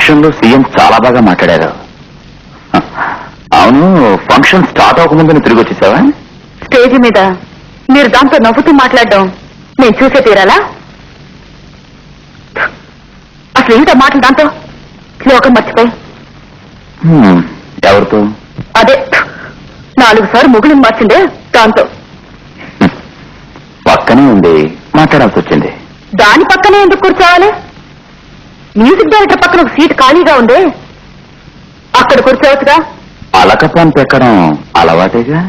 Function లో CM చాలా బాగా మాట్లాడారు. అవును, ఫంక్షన్ స్టార్ట్ అవ్వకముందు తిరిగి వచ్చేసావా? స్టేజ్ మీద మీరు దాంతో నవ్వుతూ మాట్లాడడం నేను చూసే తీరాలా? అసలు ఏంటో మాటలు దాంతో లోకం మర్చిపోయి. ఎవరితో? అదే 4 సార్లు ముగులు మార్చిందే దాంతో. పక్కనే ఉంది, మాట్లాడాల్సి వచ్చింది. దాని పక్కనే ఎందుకు కూర్చోవాలి? మ్యూజిక్ డైరెక్టర్ పక్కన ఒక సీట్ ఖాళీగా ఉంది, అక్కడ కూర్చోవచ్చుగా. అలకపాన్ పెక్కడం అలవాటేగా.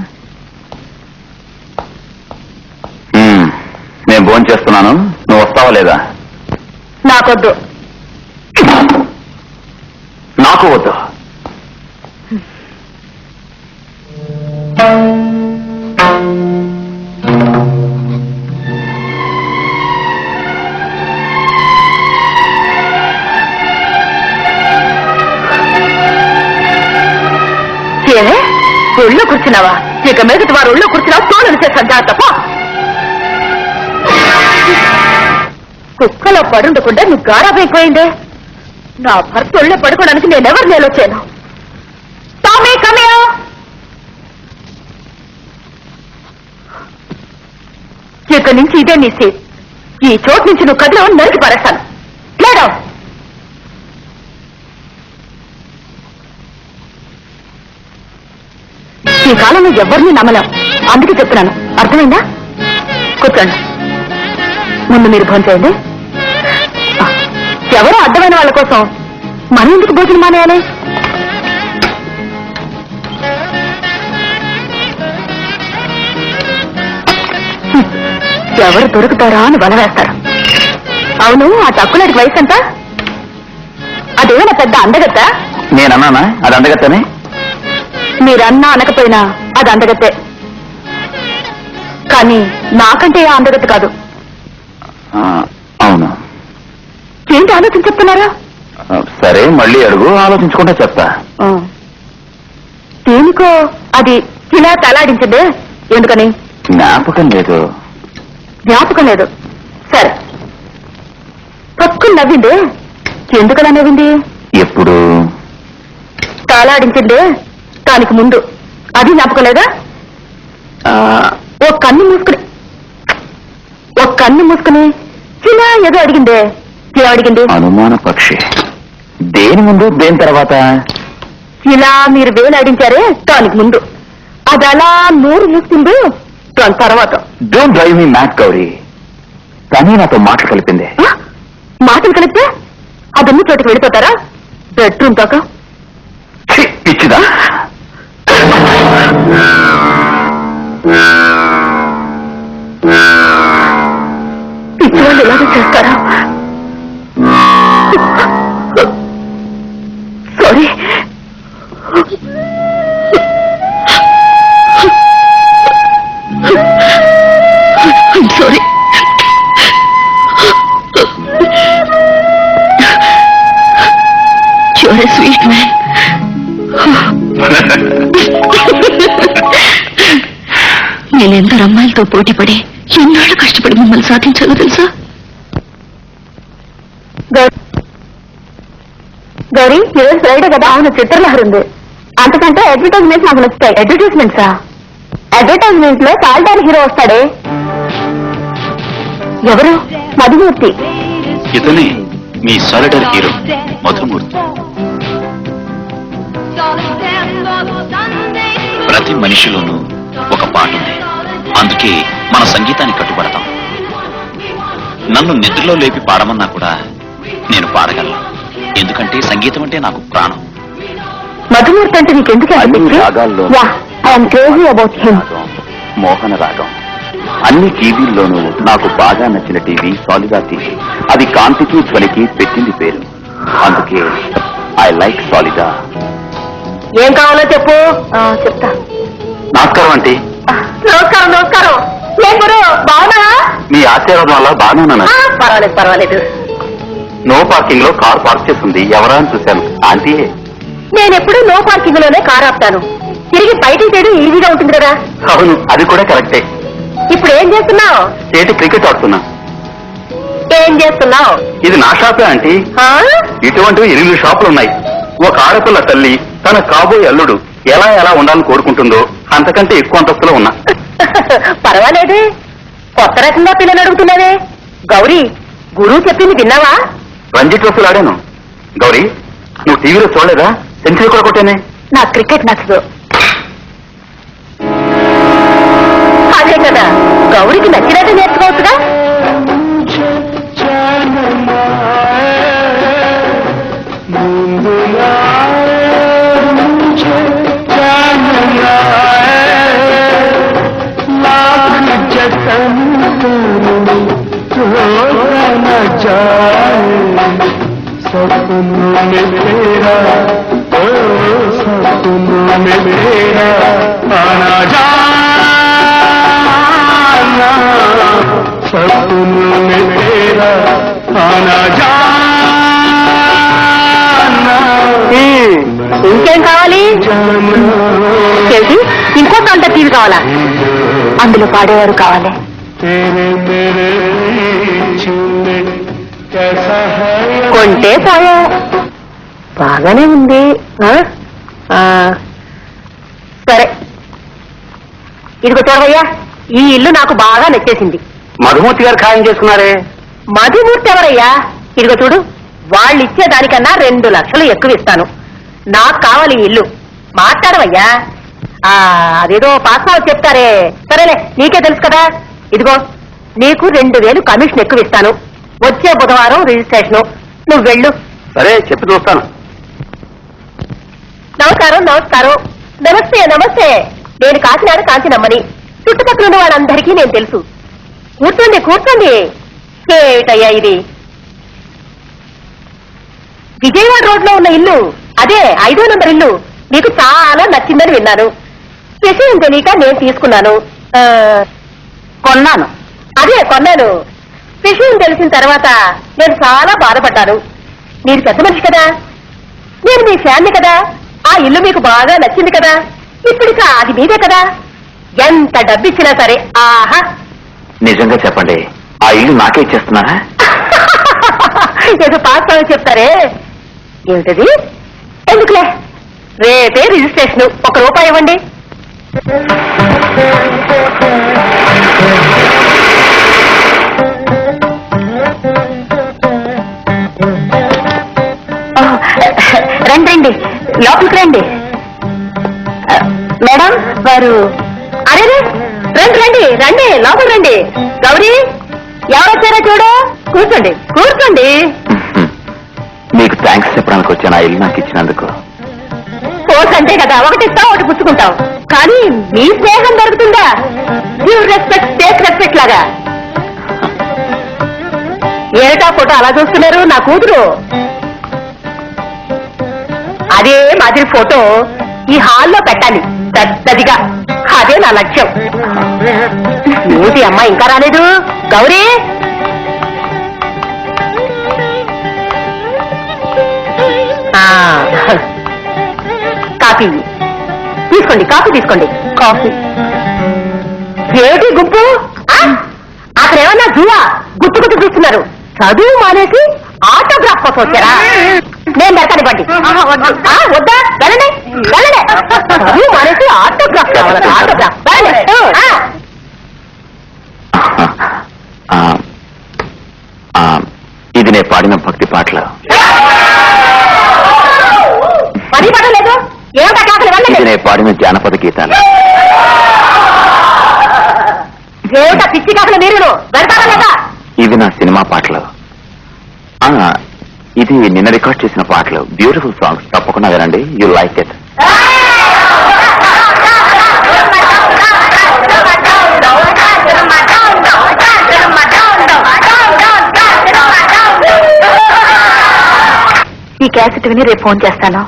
నేను భోజనం చేస్తున్నాను, నువ్వు వస్తావా లేదా? నాకొద్దు. నాకు వద్దు. ఏమే ఒళ్ళో కూర్చున్నావా? ఇక మీదటి వారు ఒళ్ళో కూర్చున్నావా? తోలను చేస్తాను జాగ్రత్త. కుక్కలో పడుండకుండా నువ్వు గారాబైపోయిందే. నా భర్త ఒళ్ళో పడుకోవడానికి నేనెవరు నేలొచ్చాను? టామీ కమియో. ఇక నుంచి ఇదే నీ సీట్. ఈ చోటు నుంచి నువ్వు కదిలో నరికి పరేస్తాను. లేడా? ఈ కాలంలో ఎవరిని నమ్మలేం, అందుకే చెప్తున్నాను. అర్థమైందా? కూర్చోండి. ముందు మీరు భోజనం చేయండి. ఎవరో అడ్డమైన వాళ్ళ కోసం మనం ఎందుకు భోజనం మానేయాలి? ఎవరు దొరుకుతారా అని వల వేస్తారు. అవును, ఆ తక్కువనాటికి వయసు ఎంత? అదేమైనా పెద్ద అందగత్త? నేనన్నానా అది అందగత్తనే? మీరన్నా అనకపోయినా అది అందగత్తే. కానీ నాకంటే ఆ అందగత్త కాదు. అవును. ఏంటి ఆలోచన చెప్తున్నారా? సరే, మళ్ళీ అడుగు, ఆలోచించుకుంటే చెప్తా. దేనికో అది ఇలా తలాడించిందే, ఎందుకని? జ్ఞాపకం లేదు. జ్ఞాపకం లేదు, సరే. పక్కుని నవ్విందే, ఎందుకలా నవ్వింది? ఎప్పుడు? తలాడించిందే దానికి ముందు, అది జ్ఞాపకం లేదా? ఓ కన్ను మూసుకుని చిన్న ఏదో అడిగిందే, ఏమడిగింది? అనుమాన పక్షి. దేని ముందు, దేని తర్వాత? ఇలా మీరు వేలాడించారే దానికి ముందు, అది అలా నోరు మూసుకుంది దాని తర్వాత. Don't drive me mad Gauri. కానీ నాతో మాటలు కలిపింది. మాటలు కలిపితే అదన్ని చోటికి వెళ్ళిపోతారా? బెడ్రూమ్ దాకా. పిచ్చిదా? పిచ్చి వాళ్ళు ఎలాగో చేస్తారా? Sorry. Sorry. You're a sweet man. నేనెందరు అమ్మాయిలతో పోటీపడి ఎన్నాళ్ళు కష్టపడి మిమ్మల్ని సాధించాలో తెలుసా? గౌరీ, ఈరోజు ఫ్రైడే కదా? అవును, చిత్రలహరి ఉంది. అంతకంటే అడ్వర్టైజ్మెంట్స్ నాకు నచ్చుతాయి. అడ్వర్టైజ్మెంట్సా? అడ్వర్టైజ్మెంట్ లో సాల్టార్ హీరో వస్తాడే, ఎవరు? మధుమూర్తి. ఇతనే మీ సాలిడర్ హీరో మధుమూర్తి. ప్రతి మనిషిలోనూ ఒక పాట ఉంది, అందుకే మన సంగీతాన్ని కట్టుబడతాం. నన్ను నిద్రలో లేపి పాడమన్నా కూడా నేను పాడగలను, ఎందుకంటే సంగీతం అంటే నాకు ప్రాణం. మధుమూర్తి అంటే నీకెందుకు? మోహన రాగం. అన్ని టీవీల్లోనూ నాకు బాగా నచ్చిన టీవీ సాలిడా టీవీ. అది కాంతికి ధ్వనికి పెట్టింది పేరు, అందుకే ఐ లైక్ సాలిడా. ఏం కావాలో చెప్పు. చెప్తా. నమస్కారం ఆంటీ. నమస్కారం. నమస్కారం. ఏం గురు, బాగున్నా? మీ ఆశీర్వాదం వల్ల బాగానే ఉన్నాను. పర్వాలేదు పర్వాలేదు. నో పార్కింగ్ లో కార్ పార్క్ చేస్తుంది, ఎవరా అని చూశాను. ఆంటీ? నేనెప్పుడు నో పార్కింగ్ లోనే కారు ఆపుతాను, తిరిగి బయటికి చేయడం ఈజీగా ఉంటుంది కదా. అవును, అది కూడా కరెక్టే. ఇప్పుడు ఏం చేస్తున్నావు? స్టేట్ క్రికెట్ ఆడుతున్నా. ఏం చేస్తున్నావు? ఇది నా షాపే ఆంటీ. ఇటువంటి 8 షాపులు ఉన్నాయి. ఒక ఆడపిల్ల తల్లి తన కాబోయే అల్లుడు ఎలా ఎలా ఉండాలని కోరుకుంటుందో అంతకంటే ఎక్కువ అంతస్తులో ఉన్నా. పర్వాలేదే, కొత్త రకంగా పిల్లలు అడుగుతున్నావే. గౌరీ, గురువు చెప్పింది విన్నావా? రంజీ ట్రోఫీలు ఆడాను. గౌరీ, నువ్వు టీవీలో చూడలేదా? సెంచరీ కూడా కొట్టానే. నాకు క్రికెట్ నచ్చదు. అదే కదా, గౌరికి నచ్చినట్టు నేర్చుకోవచ్చుగా. ఇంకేం కావాలి? ఇంకో అంత టీవీ కావాలా? అందులో పాడేవారు కావాలి. కొంటే పోయా, బాగానే ఉంది. సరే, ఇదిగో చూడవయ్యా, ఈ ఇల్లు నాకు బాగా నచ్చేసింది. మధుమూర్తి గారు ఖాయం చేసుకున్నారే. మధుమూర్తి ఎవరయ్యా? ఇదిగో చూడు, వాళ్ళు ఇచ్చే దానికన్నా 2 లక్షలు ఎక్కువ ఇస్తాను. నాకు కావాలి ఈ ఇల్లు. మాట్లాడవయ్యా. అదేదో పాస్పోర్ట్ చెప్తారే, సరేలే, నీకే తెలుసు కదా. ఇదిగో, నీకు 2000 కమిషన్ ఎక్కువ ఇస్తాను. వచ్చే బుధవారం రిజిస్ట్రేషను. నువ్వు వెళ్ళు. సరే, చెప్పి చూస్తాను. నమస్కారం. నమస్కారం. నమస్తే. నమస్తే. నేను కాకినాడ కాంచినమ్మని. చుట్టుపక్కల ఉన్న వాళ్ళందరికీ నేను తెలుసు. కూర్చోండి, కూర్చోండి. ఏటయ్యా ఇది? విజయవాడ రోడ్ లో ఉన్న ఇల్లు, అదే 5వ నంబర్ ఇల్లు. నీకు చాలా నచ్చిందని విన్నాను. విషయం తెలియక నేను తీసుకున్నాను. కొన్నాను. అదే కొన్నాను. విషయం తెలిసిన తర్వాత నేను చాలా బాధపడ్డాను. మీరు పెద్ద మనిషి కదా, నేను మీ ఫ్యామిలీ కదా. ఆ ఇల్లు మీకు బాగా నచ్చింది కదా. ఇప్పటిక అది మీదే కదా. ఎంత డబ్బిచ్చినా సరే. ఆహా, నిజంగా చెప్పండి, ఆ ఇల్లు నాకే ఇచ్చేస్తున్నారా? ఏదో పాస్ అని చెప్తారే, ఏమిటది? ఎందుకులే, రేపే రిజిస్ట్రేషన్. ₹1 ఇవ్వండి. రండి రండి, లోపలికి రండి. మేడం వారు. అరే రండి రండి రండి, లోపలికి రండి. గౌరీ, ఎవరొచ్చారో చూడు. కూర్చోండి, కూర్చోండి. మీకు థ్యాంక్స్ చెప్పడానికి వచ్చాను, ఆ ఇల్లు నాకు ఇచ్చినందుకు. కోర్స్ అంటే కదా, ఒకటి ఇస్తావు ఒకటి పుచ్చుకుంటావు. కానీ మీ స్నేహం దొరుకుతుందా? గివ్ రెస్పెక్ట్ టేక్ రెస్పెక్ట్ లాగా. ఏటా ఫోటో అలా చూస్తున్నారు? నా కూతురు. అదే మాదిరి ఫోటో ఈ హాల్లో పెట్టాలి పెద్దదిగా. అదే నా లక్ష్యం. ఏంటి అమ్మా ఇంకా రాలేదు? గౌరీ, కాఫీ తీసుకోండి, కాఫీ తీసుకోండి. కాఫీ ఏమిటి గుప్పు? అక్కడ ఏమన్నా జూవా? గుట్టు గుట్టు చూస్తున్నారు. చదువు మానేసి ఆటోగ్రాఫ్ కోసం వచ్చారా? నేను పెడతాను ఇవ్వండి. వద్దా? వెళ్ళండి వెళ్ళండి. చదువు మానేసి ఆటోగ్రాఫ్ కావాలన్నా ఆటోగ్రాఫ్. ఇది నేను పాడిన భక్తి పాటలు. పని పడలేదు. ఏమిటా కాకలు? ఇది వెళ్ళండి. నేను పాడిన జానపద గీతాలు. ఏమిటా పిచ్చి కాకలు? మీరు వెళ్తారా లేదా? ఇవి నా సినిమా పాటలు. ఇది నిన్న రికార్డ్ చేసిన పాటలు. బ్యూటిఫుల్ సాంగ్స్, తప్పకుండా వినండి. You like it. ఈ క్యాసెట్ విని రేపు ఫోన్ చేస్తాను.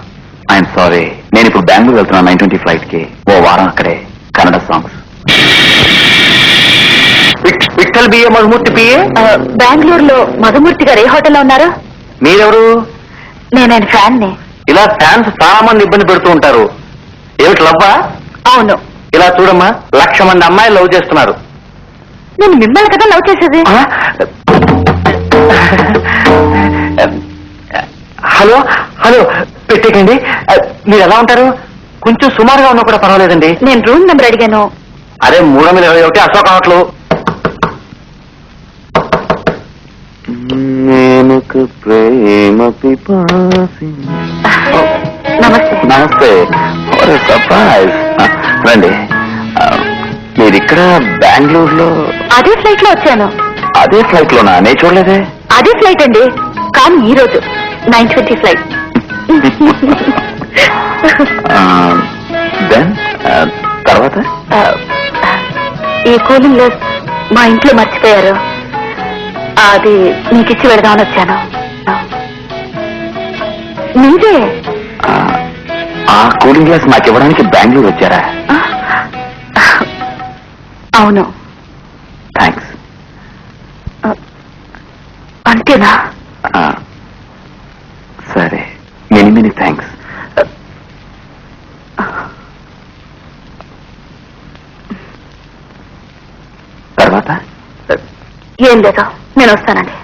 ఐఎమ్ సారీ, నేను ఇప్పుడు బెంగళూరు వెళ్తున్నాను 9:20 ఫ్లైట్ కి. ఓ వారం అక్కడే Kannada songs. Vithal BA Madhumurthy PA. బెంగళూరులో మధుమూర్తి గారు ఏ హోటల్లో ఉన్నారు? మీరెవరు? నేను ఆయన ఫ్యాన్ ని. ఇలా ఫ్యాన్స్ చాలా మంది ఇబ్బంది పెడుతూ ఉంటారు. ఏమిటి లవ్వా? అవును. ఇలా చూడమ్మా, 1,00,000 మంది అమ్మాయిలు లవ్ చేస్తున్నారు. నేను మిమ్మల్ని కదా లవ్ చేసేది. హలో హలో పెట్టేకండి. మీరు ఎలా ఉంటారు? కొంచెం సుమారుగా ఉన్నా కూడా పర్వాలేదండి. నేను రూమ్ నెంబర్ అడిగాను. అరే 321 అశోక్ హోటలు. ప్రేమ పిపాసి. నమస్తే. నమస్తే. సర్ప్రైజ్. రండి. మీరిక్కడ బెంగళూరులో అదే ఫ్లైట్ లో వచ్చాను. అదే ఫ్లైట్ లోనా? నేను చూడలేదే. అదే ఫ్లైట్ అండి, కానీ ఈ రోజు 9:20 ఫ్లైట్. దెన్ తర్వాత ఈ కూలింగ్ గ్లాస్ మా ఇంట్లో మర్చిపోయారు. అది మీకు ఇచ్చి పెడదామని వచ్చాను. మీదే. ఆ కూలింగ్ గ్లాస్ నాకు ఇవ్వడానికి బెంగళూరు వచ్చారా? అవును. థ్యాంక్స్. అంతేనా? సరే, మెనీ మెనీ థ్యాంక్స్. తర్వాత ఏం లేదు, నేను వస్తానండి.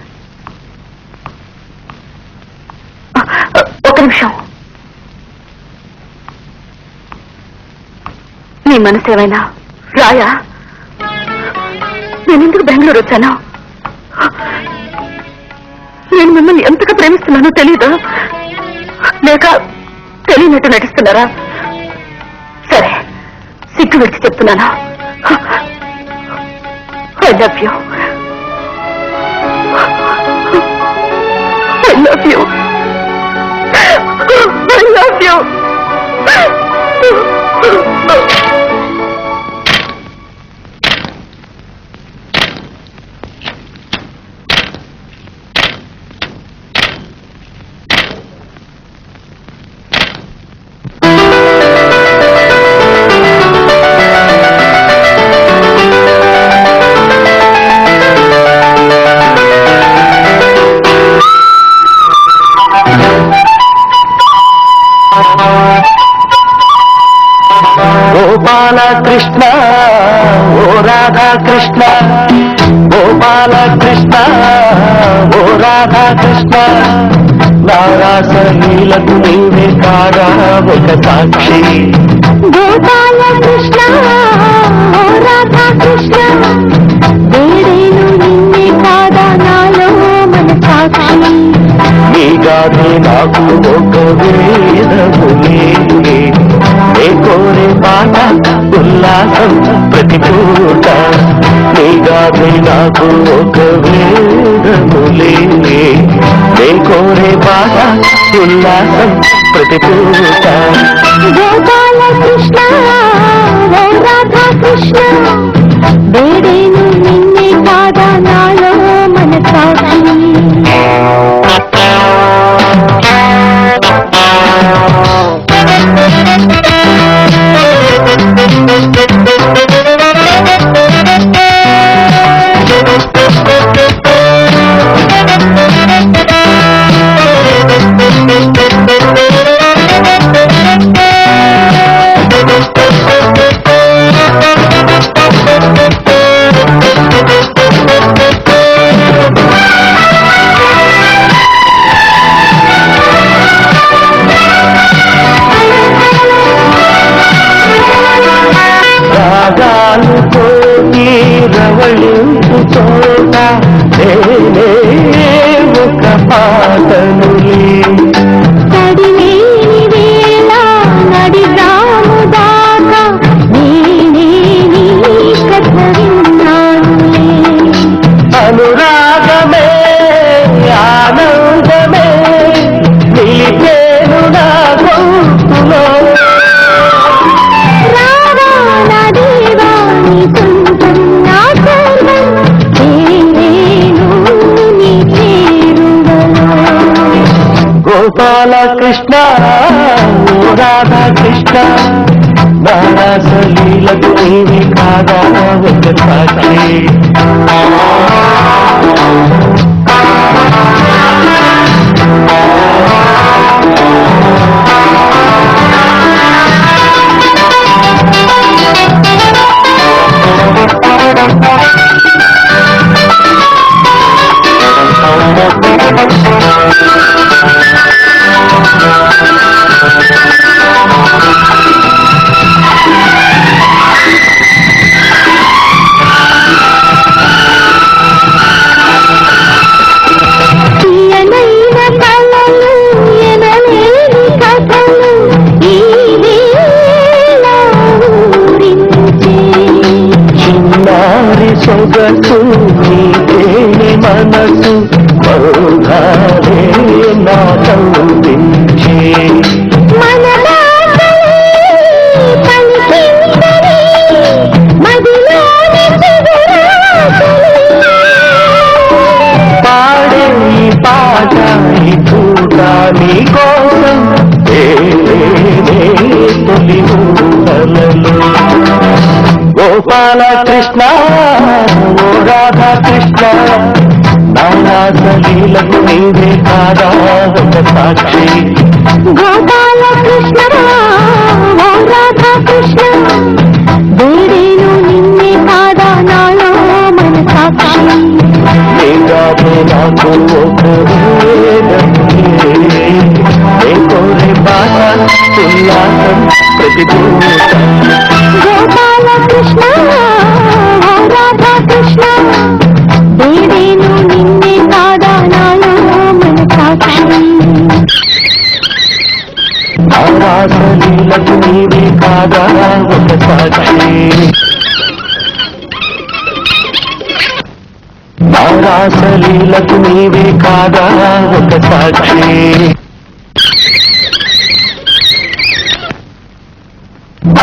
ఒక నిమిషం. మీ మనసు ఏమైనా రాయా? నేను ఎందుకు బెంగళూరు వచ్చాను? నేను మిమ్మల్ని ఎంతగా ప్రేమిస్తున్నానో తెలీదా? లేక తెలియనట్టు నటిస్తున్నారా? సరే, సిగ్గు విడిచి చెప్తున్నానా? I love you. I love you. I love you. Gopala Krishna ఓ రాధా కృష్ణ, గోపాల కృష్ణ ఓ రాధా కృష్ణ, నారాసలీలకు నీవే కాగా ఒక సాక్షి. గోపాల కృష్ణ ఓ రాధా కృష్ణ, వేరేను నిన్నే కాదా నాలో మన సాక్షి. నీగానే నాకు ఒక వేదములే, నే కోరే పాట ఉల్లాసం ప్రతి పూట. నీగానే నాకు ఒక వేదములే, నే కోరే పాట ఉల్లాసం ప్రతి పూట. గోపాల కృష్ణ ఓ రాధా కృష్ణ, వేరేను నిన్నే కాదా నాలో మన సాక్షి. రాగాలు కోటి రవళింపు చోట నేనే ఒక పాటనులే. తడిలేని వేళ నడిరాము దాకా నేనే నీ కథ విన్నానులే. అనురాగమే ఆనందమే నిలిపేను నా గొంతులో. రావా నా దేవా నీ సొంతం నా సర్వం, నేనేను నీ చేరువలో. గోపాల కృష్ణ ఓ రాధా కృష్ణ, నారాసలీలకు నీవే కాగా ఒక సాక్షి. సొగసు నీకేని మనసు బహుధారే నా కౌపించే పాడే ఈ పాట ఈ పూట నీ కోసం తొలి ఊహలలో గోపాల కృష్ణ ఓ రాధా కృష్ణ నానాసలీలకు నీవే కాదా ఒక సాక్షి గోపాల కృష్ణ ఓ రాధా కృష్ణ వేరేను నిన్నే కాదా నాలో మన సాక్షి నీగానే నాకు ఒక కోరే బాట ఉల్లాసం ప్రతిభూతం గోపాల కృష్ణ ఓ రాధా కృష్ణ వేరేను నిన్నే కాదా నాలో మన సాక్షి ఆరాసలీలకు నీవే కాదా ఒక సాక్షి ఆరాసలీలకు నీవే కాదా ఒక సాక్షి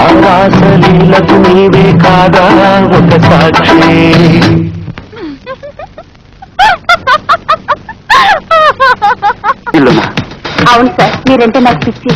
ఆరాసలీలకు నీవే కాదా ఒక సాక్షి ఇల్లునా అవును సార్ మీరంటే నాకు పిచ్చి